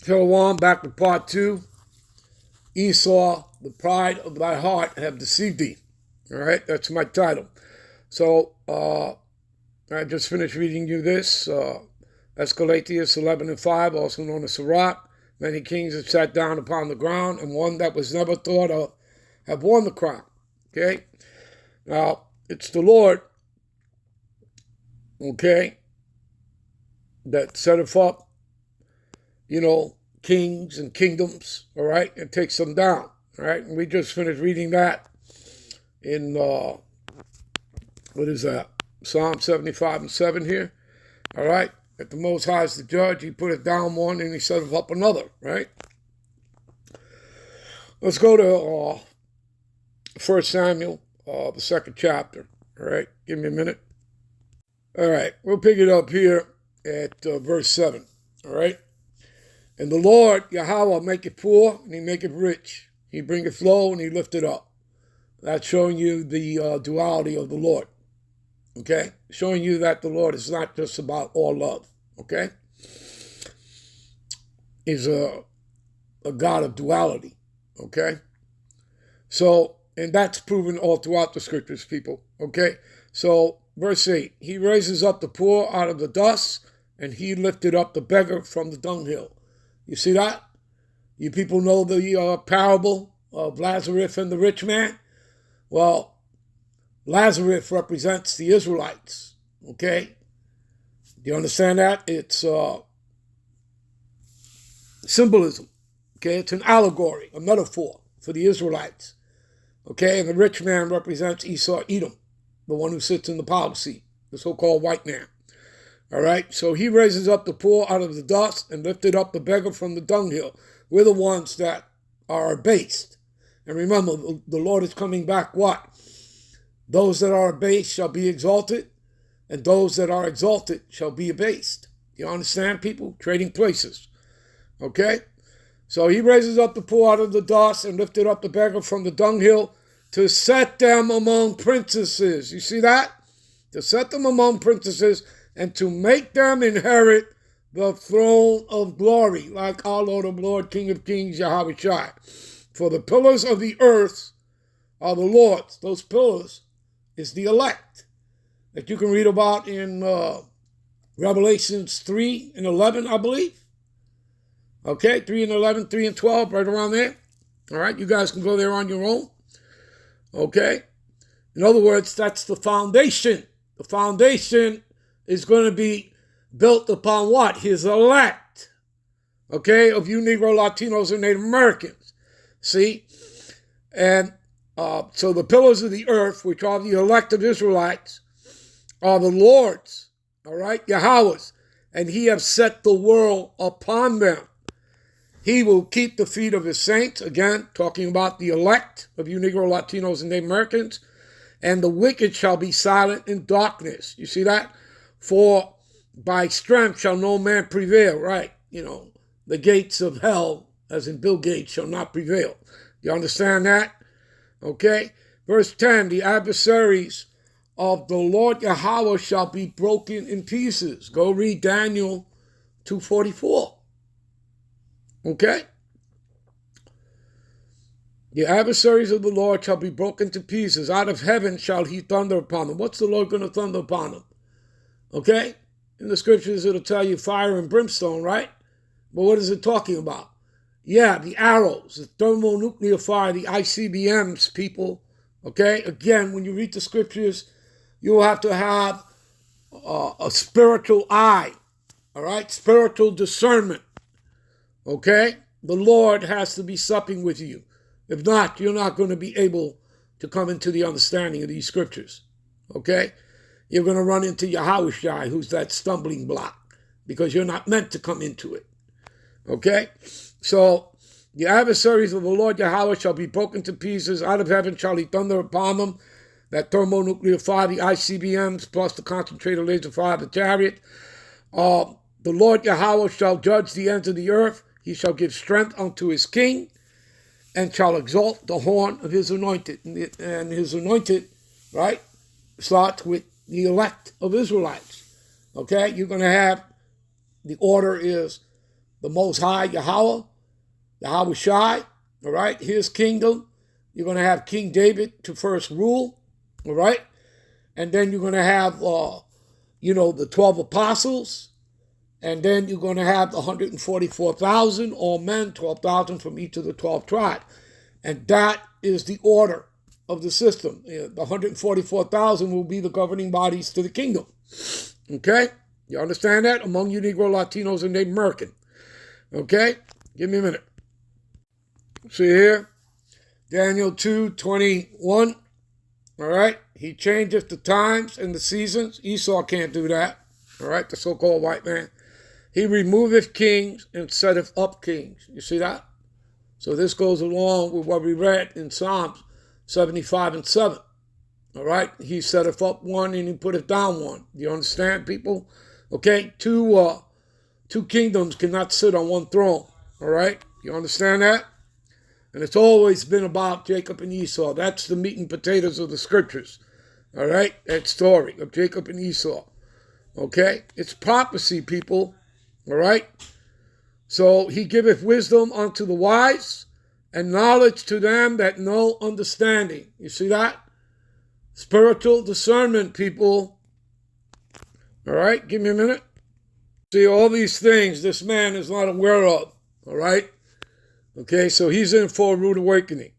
Shalom, back with part 2. Esau, the pride of thy heart, have deceived thee. All right, that's my title. So, I just finished reading you this. Escalatius 11 and 5, also known as Sirach. Many kings have sat down upon the ground, and one that was never thought of have won the crown. Okay? Now, it's the Lord, okay, that setteth up, kings and kingdoms, all right, and takes them down, all right? And we just finished reading that in, what is that? Psalm 75 and 7 here, all right? That the Most High is the judge. He put it down one and he set up another, right? Let's go to 1 Samuel, the second chapter, all right? Give me a minute. All right, we'll pick it up here at verse 7, all right? And the Lord, Yahweh, make it poor, and he make it rich. He bring it low, and he lift it up. That's showing you the duality of the Lord, okay? Showing you that the Lord is not just about all love, okay? He's a God of duality, okay? So, and that's proven all throughout the scriptures, people, okay? So, verse 8, he raises up the poor out of the dust, and he lifted up the beggar from the dunghill. You see that? You people know the parable of Lazarus and the rich man? Well, Lazarus represents the Israelites, okay? Do you understand that? It's symbolism, okay? It's an allegory, a metaphor for the Israelites, okay? And the rich man represents Esau, Edom, the one who sits in the power seat, the so-called white man. All right, so he raises up the poor out of the dust and lifted up the beggar from the dunghill. We're the ones that are abased. And remember, the Lord is coming back what? Those that are abased shall be exalted, and those that are exalted shall be abased. You understand, people? Trading places. Okay? So he raises up the poor out of the dust and lifted up the beggar from the dunghill to set them among princesses. You see that? To set them among princesses and to make them inherit the throne of glory, like our Lord of Lords, King of Kings, Yahweh Shai. For the pillars of the earth are the Lord's. Those pillars is the elect that you can read about in Revelations 3 and 11, I believe. Okay, 3 and 11, 3 and 12, right around there. All right, you guys can go there on your own. Okay. In other words, that's the foundation. The foundation is going to be built upon what? His elect, okay, of you Negro, Latinos, and Native Americans. See? And so the pillars of the earth, which are the elect of Israelites, are the Lord's, all right, Yahweh's, and he has set the world upon them. He will keep the feet of his saints, again, talking about the elect of you Negro, Latinos, and Native Americans, and the wicked shall be silent in darkness. You see that? For by strength shall no man prevail, right? The gates of hell, as in Bill Gates, shall not prevail. You understand that? Okay? Verse 10, the adversaries of the Lord Yahweh shall be broken in pieces. Go read Daniel 2:44. Okay? The adversaries of the Lord shall be broken to pieces. Out of heaven shall he thunder upon them. What's the Lord going to thunder upon them? Okay? In the scriptures, it'll tell you fire and brimstone, right? But what is it talking about? Yeah, the arrows, the thermonuclear fire, the ICBMs, people. Okay? Again, when you read the scriptures, you'll have to have a spiritual eye. All right? Spiritual discernment. Okay? The Lord has to be supping with you. If not, you're not going to be able to come into the understanding of these scriptures. Okay? You're going to run into Yahweh Shai, who's that stumbling block, because you're not meant to come into it. Okay? So, the adversaries of the Lord Yahweh shall be broken to pieces. Out of heaven shall he thunder upon them. That thermonuclear fire, the ICBMs, plus the concentrated laser fire of the chariot. The Lord Yahweh shall judge the ends of the earth. He shall give strength unto his king, and shall exalt the horn of his anointed. And his anointed, right, starts with the elect of Israelites. Okay, you're going to have, the order is the Most High, Yahweh Shai, all right, his kingdom. You're going to have King David to first rule, all right? And then you're going to have, the 12 apostles. And then you're going to have the 144,000, all men, 12,000 from each of the 12 tribes. And that is the order of the system. The 144,000 will be the governing bodies to the kingdom. Okay? You understand that? Among you Negro, Latinos, and Native American. Okay? Give me a minute. See here? Daniel 2:21. All right? He changeth the times and the seasons. Esau can't do that. All right? The so-called white man. He removeth kings and setteth up kings. You see that? So this goes along with what we read in Psalms 75 and 7. All right? He setteth up one and he putteth down one. Do you understand, people? Okay? Two kingdoms cannot sit on one throne. All right? You understand that? And it's always been about Jacob and Esau. That's the meat and potatoes of the scriptures. All right? That story of Jacob and Esau. Okay? It's prophecy, people. All right? So he giveth wisdom unto the wise and knowledge to them that know understanding. You see that? Spiritual discernment, people. All right? Give me a minute. See, all these things this man is not aware of. All right? Okay, so he's in for a rude awakening.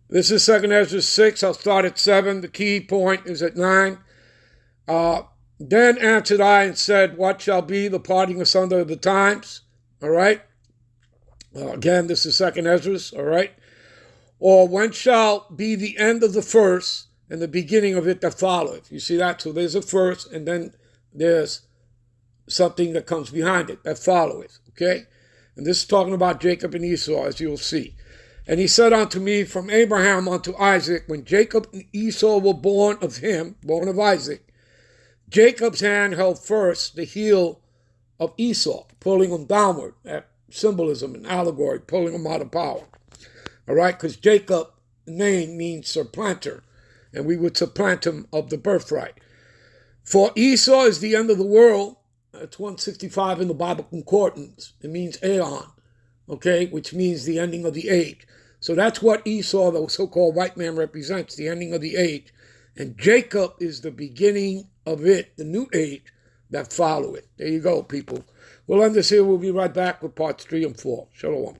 This is 2 Ezra 6. I'll start at 7. The key point is at 9. Then answered I and said, what shall be the parting asunder of the times? All right. Again, this is 2 Ezra. All right. Or when shall be the end of the first and the beginning of it that followeth? You see that? So there's a first and then there's something that comes behind it that followeth. Okay. And this is talking about Jacob and Esau, as you'll see. And he said unto me, from Abraham unto Isaac, when Jacob and Esau were born of him, born of Isaac, Jacob's hand held first the heel of Esau, pulling him downward. That symbolism and allegory, pulling him out of power. All right, because Jacob, name means supplanter, and we would supplant him of the birthright. For Esau is the end of the world. That's 165 in the Bible Concordance. It means aeon, okay, which means the ending of the age. So that's what Esau, the so-called white man, represents, the ending of the age. And Jacob is the beginning of it, the new age that follow it. There you go, people. We'll end this here. We'll be right back with parts 3 and 4. Shalom.